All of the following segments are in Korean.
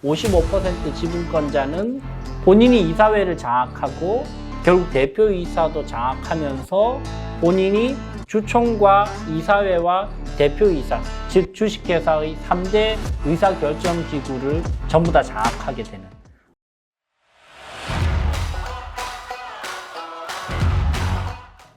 55% 지분권자는 본인이 이사회를 장악하고 결국 대표이사도 장악하면서 본인이 주총과 이사회와 대표이사, 즉 주식회사의 3대 의사결정기구를 전부 다 장악하게 되는.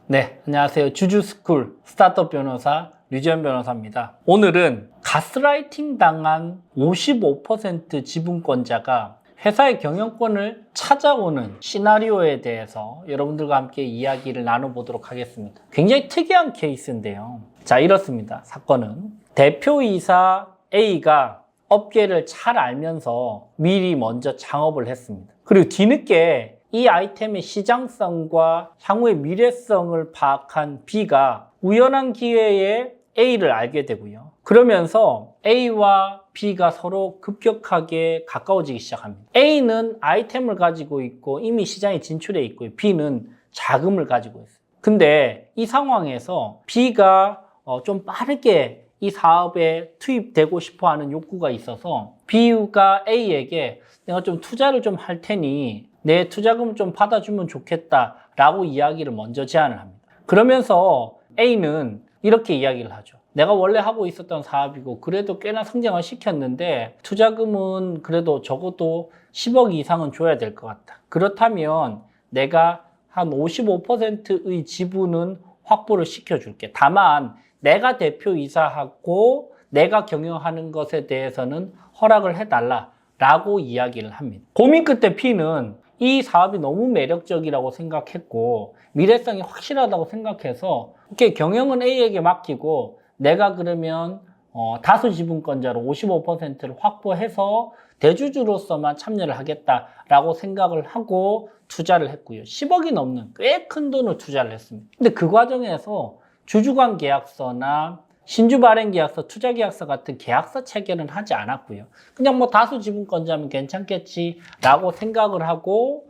네, 안녕하세요. 주주스쿨 스타트업 변호사 류지현 변호사입니다. 오늘은 가스라이팅 당한 55% 지분권자가 회사의 경영권을 찾아오는 시나리오에 대해서 여러분들과 함께 이야기를 나눠보도록 하겠습니다. 굉장히 특이한 케이스인데요. 자, 이렇습니다. 사건은 대표이사 A가 업계를 잘 알면서 미리 먼저 창업을 했습니다. 그리고 뒤늦게 이 아이템의 시장성과 향후의 미래성을 파악한 B가 우연한 기회에 A를 알게 되고요. 그러면서 A와 B가 서로 급격하게 가까워지기 시작합니다. A는 아이템을 가지고 있고 이미 시장에 진출해 있고요. B는 자금을 가지고 있어요. 근데 이 상황에서 B가 좀 빠르게 이 사업에 투입되고 싶어 하는 욕구가 있어서 B가 A에게 내가 좀 투자를 좀 할 테니 내 투자금을 좀 받아주면 좋겠다라고 이야기를 먼저 제안을 합니다. 그러면서 A는 이렇게 이야기를 하죠. 내가 원래 하고 있었던 사업이고 그래도 꽤나 성장을 시켰는데 투자금은 그래도 적어도 10억 이상은 줘야 될 것 같다. 그렇다면 내가 한 55%의 지분은 확보를 시켜줄게. 다만 내가 대표이사하고 내가 경영하는 것에 대해서는 허락을 해달라라고 이야기를 합니다. 고민 끝에 B는 이 사업이 너무 매력적이라고 생각했고 미래성이 확실하다고 생각해서 이렇게 경영은 A에게 맡기고 내가 그러면 다수 지분권자로 55%를 확보해서 대주주로서만 참여를 하겠다라고 생각을 하고 투자를 했고요. 10억이 넘는 꽤 큰 돈을 투자를 했습니다. 근데 그 과정에서 주주관 계약서나 신주 발행 계약서, 투자 계약서 같은 계약서 체결은 하지 않았고요. 그냥 뭐 다수 지분권자면 괜찮겠지라고 생각을 하고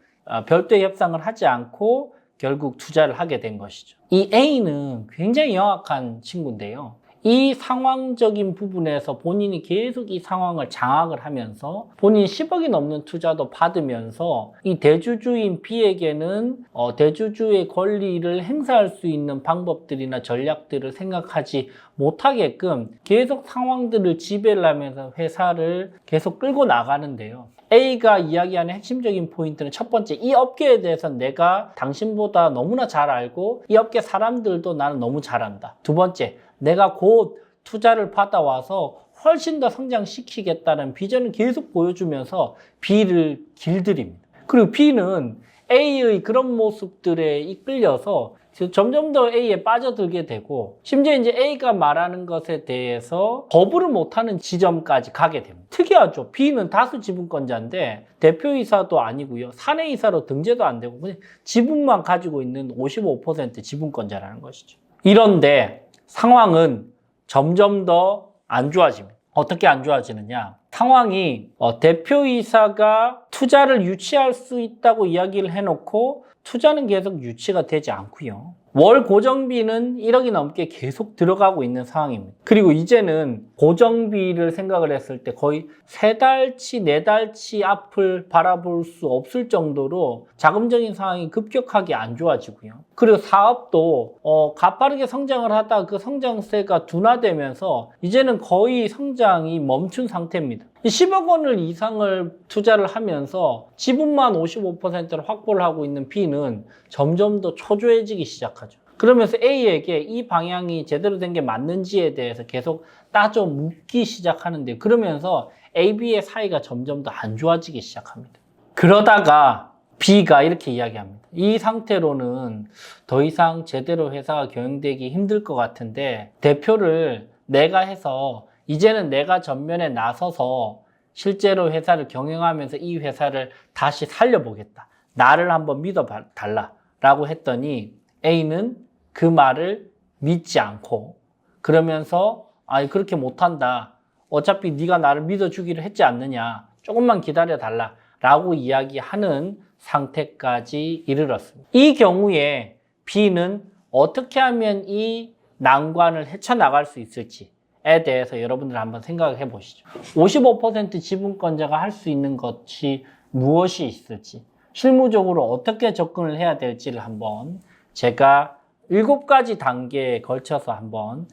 별도의 협상을 하지 않고 결국 투자를 하게 된 것이죠. 이 A는 굉장히 영악한 친구인데요. 이 상황적인 부분에서 본인이 계속 이 상황을 장악을 하면서 본인이 10억이 넘는 투자도 받으면서 이 대주주인 B에게는 대주주의 권리를 행사할 수 있는 방법들이나 전략들을 생각하지 못하게끔 계속 상황들을 지배를 하면서 회사를 계속 끌고 나가는데요. A가 이야기하는 핵심적인 포인트는 첫 번째, 이 업계에 대해서 내가 당신보다 너무나 잘 알고 이 업계 사람들도 나는 너무 잘한다. 두 번째, 내가 곧 투자를 받아와서 훨씬 더 성장시키겠다는 비전을 계속 보여주면서 B를 길들입니다. 그리고 B는 A의 그런 모습들에 이끌려서 점점 더 A에 빠져들게 되고 심지어 이제 A가 말하는 것에 대해서 거부를 못하는 지점까지 가게 됩니다. 특이하죠. B는 다수 지분권자인데 대표이사도 아니고요. 사내이사로 등재도 안 되고 그냥 지분만 가지고 있는 55% 지분권자라는 것이죠. 이런데 상황은 점점 더 안 좋아집니다. 어떻게 안 좋아지느냐? 상황이 대표이사가 투자를 유치할 수 있다고 이야기를 해놓고 투자는 계속 유치가 되지 않고요. 월 고정비는 1억이 넘게 계속 들어가고 있는 상황입니다. 그리고 이제는 고정비를 생각을 했을 때 거의 3달치, 4달치 앞을 바라볼 수 없을 정도로 자금적인 상황이 급격하게 안 좋아지고요. 그리고 사업도 가파르게 성장을 하다가 그 성장세가 둔화되면서 이제는 거의 성장이 멈춘 상태입니다. 10억 원을 이상을 투자를 하면서 지분만 55%를 확보를 하고 있는 B는 점점 더 초조해지기 시작하죠. 그러면서 A에게 이 방향이 제대로 된 게 맞는지에 대해서 계속 따져 묻기 시작하는데 그러면서 A, B의 사이가 점점 더 안 좋아지기 시작합니다. 그러다가 B가 이렇게 이야기합니다. 이 상태로는 더 이상 제대로 회사가 경영되기 힘들 것 같은데 대표를 내가 해서 이제는 내가 전면에 나서서 실제로 회사를 경영하면서 이 회사를 다시 살려보겠다. 나를 한번 믿어달라 라고 했더니 A는 그 말을 믿지 않고 그러면서 그렇게 못한다. 어차피 네가 나를 믿어주기로 했지 않느냐. 조금만 기다려달라 라고 이야기하는 상태까지 이르렀습니다. 이 경우에 B는 어떻게 하면 이 난관을 헤쳐나갈 수 있을지 대해서 여러분들 한번 생각해 보시죠. 55% 지분권자가 할 수 있는 것이 무엇이 있을지, 실무적으로 어떻게 접근을 해야 될지를 한번 제가 7가지 단계에 걸쳐서 한번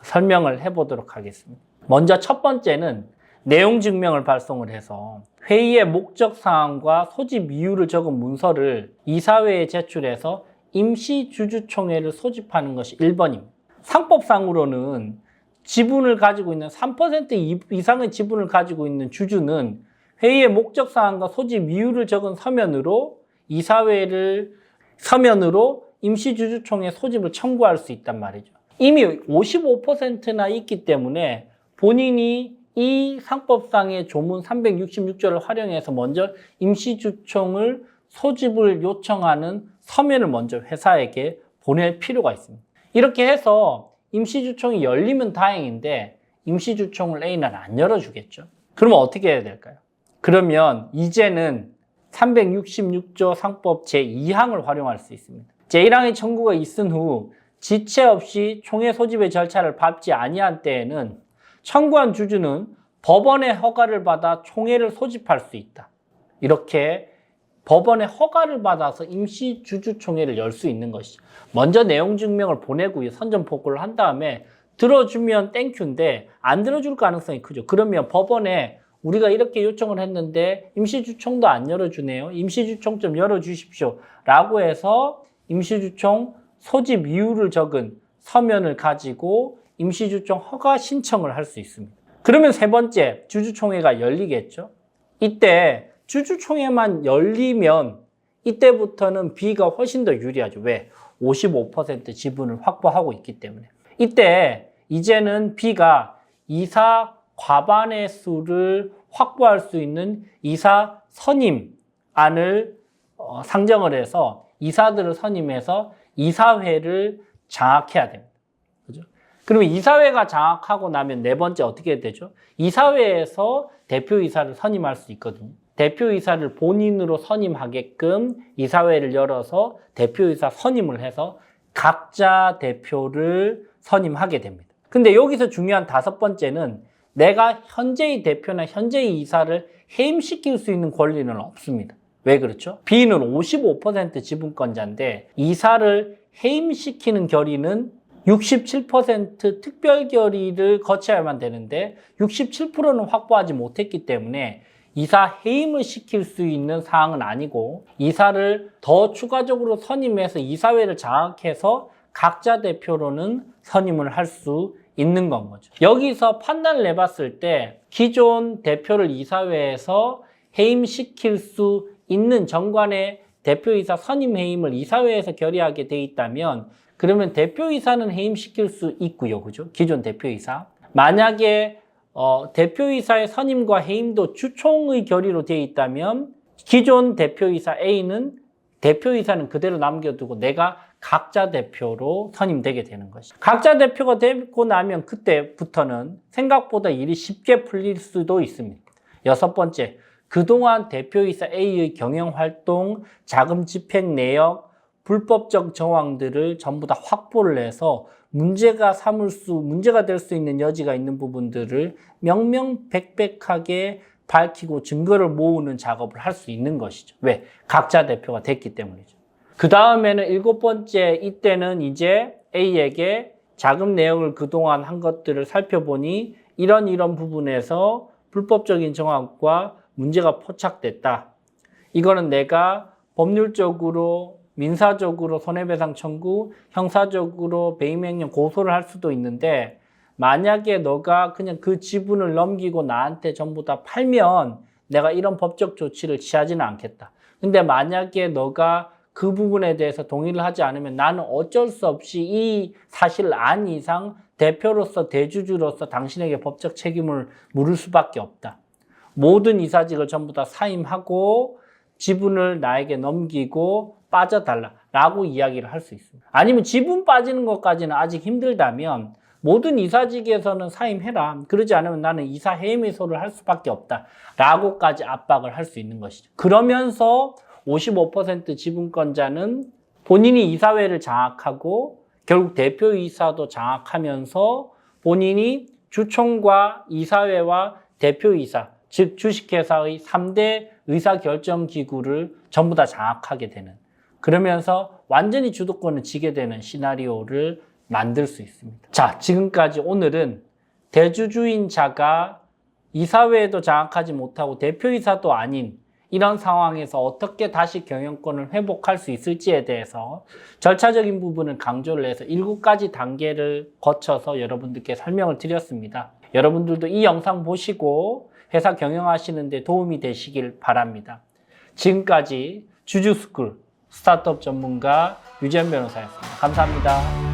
설명을 해 보도록 하겠습니다. 먼저 첫 번째는 내용 증명을 발송을 해서 회의의 목적 사항과 소집 이유를 적은 문서를 이사회에 제출해서 임시 주주총회를 소집하는 것이 1번입니다. 상법상으로는 지분을 가지고 있는 3% 이상의 지분을 가지고 있는 주주는 회의의 목적 사항과 소집 이유를 적은 서면으로 서면으로 임시 주주총회 소집을 청구할 수 있단 말이죠. 이미 55%나 있기 때문에 본인이 이 상법상의 조문 366조를 활용해서 먼저 임시주총을 소집을 요청하는 서면을 먼저 회사에게 보낼 필요가 있습니다. 이렇게 해서 임시주총이 열리면 다행인데 임시주총을 A는 안 열어주겠죠. 그러면 어떻게 해야 될까요? 그러면 이제는 366조 상법 제2항을 활용할 수 있습니다. 제1항의 청구가 있은 후 지체 없이 총회 소집의 절차를 밟지 아니한 때에는 청구한 주주는 법원의 허가를 받아 총회를 소집할 수 있다. 이렇게 법원의 허가를 받아서 임시 주주총회를 열 수 있는 것이죠. 먼저 내용 증명을 보내고 선전포고를 한 다음에 들어주면 땡큐인데 안 들어줄 가능성이 크죠. 그러면 법원에 우리가 이렇게 요청을 했는데 임시주총도 안 열어주네요. 임시주총 좀 열어주십시오. 라고 해서 임시주총 소집 이유를 적은 서면을 가지고 임시주총 허가 신청을 할 수 있습니다. 그러면 세 번째, 주주총회가 열리겠죠. 이때 주주총회만 열리면 이때부터는 B가 훨씬 더 유리하죠. 왜? 55% 지분을 확보하고 있기 때문에. 이때 이제는 B가 이사 과반의 수를 확보할 수 있는 이사 선임안을 상정을 해서 이사들을 선임해서 이사회를 장악해야 됩니다. 그죠? 그러면 이사회가 장악하고 나면 네 번째 어떻게 되죠? 이사회에서 대표이사를 선임할 수 있거든요. 대표이사를 본인으로 선임하게끔 이사회를 열어서 대표이사 선임을 해서 각자 대표를 선임하게 됩니다. 근데 여기서 중요한 다섯 번째는 내가 현재의 대표나 현재의 이사를 해임시킬 수 있는 권리는 없습니다. 왜 그렇죠? B는 55% 지분권자인데 이사를 해임시키는 결의는 67% 특별 결의를 거쳐야만 되는데 67%는 확보하지 못했기 때문에 이사 해임을 시킬 수 있는 사항은 아니고 이사를 더 추가적으로 선임해서 이사회를 장악해서 각자 대표로는 선임을 할 수 있는 건 거죠. 여기서 판단을 해봤을 때 기존 대표를 이사회에서 해임시킬 수 있는 정관의 대표이사 선임 해임을 이사회에서 결의하게 돼 있다면 그러면 대표이사는 해임시킬 수 있고요. 그죠? 기존 대표이사. 만약에 대표이사의 선임과 해임도 주총의 결의로 되어 있다면 기존 대표이사 A는 대표이사는 그대로 남겨두고 내가 각자 대표로 선임되게 되는 것이죠. 각자 대표가 되고 나면 그때부터는 생각보다 일이 쉽게 풀릴 수도 있습니다. 여섯 번째, 그동안 대표이사 A의 경영활동, 자금 집행 내역, 불법적 정황들을 전부 다 확보를 해서 문제가 될 수 있는 여지가 있는 부분들을 명명백백하게 밝히고 증거를 모으는 작업을 할 수 있는 것이죠. 왜? 각자 대표가 됐기 때문이죠. 그 다음에는 일곱 번째, 이때는 이제 A에게 자금 내역을 그동안 한 것들을 살펴보니 이런 부분에서 불법적인 정황과 문제가 포착됐다. 이거는 내가 법률적으로, 민사적으로 손해배상 청구, 형사적으로 배임행령 고소를 할 수도 있는데 만약에 너가 그냥 그 지분을 넘기고 나한테 전부 다 팔면 내가 이런 법적 조치를 취하지는 않겠다. 근데 만약에 너가 그 부분에 대해서 동의를 하지 않으면 나는 어쩔 수 없이 이 사실을 안 이상 대표로서 대주주로서 당신에게 법적 책임을 물을 수밖에 없다. 모든 이사직을 전부 다 사임하고 지분을 나에게 넘기고 빠져달라라고 이야기를 할 수 있습니다. 아니면 지분 빠지는 것까지는 아직 힘들다면 모든 이사직에서는 사임해라. 그러지 않으면 나는 이사 해임 회소를 할 수밖에 없다. 라고까지 압박을 할 수 있는 것이죠. 그러면서 55% 지분권자는 본인이 이사회를 장악하고 결국 대표이사도 장악하면서 본인이 주총과 이사회와 대표이사, 즉 주식회사의 3대 의사결정기구를 전부 다 장악하게 되는, 그러면서 완전히 주도권을 쥐게 되는 시나리오를 만들 수 있습니다. 자, 지금까지 오늘은 대주주인 자가 이사회에도 장악하지 못하고 대표이사도 아닌 이런 상황에서 어떻게 다시 경영권을 회복할 수 있을지에 대해서 절차적인 부분을 강조를 해서 7가지 단계를 거쳐서 여러분들께 설명을 드렸습니다. 여러분들도 이 영상 보시고 회사 경영하시는 데 도움이 되시길 바랍니다. 지금까지 주주스쿨 스타트업 전문가 류지현 변호사였습니다. 감사합니다.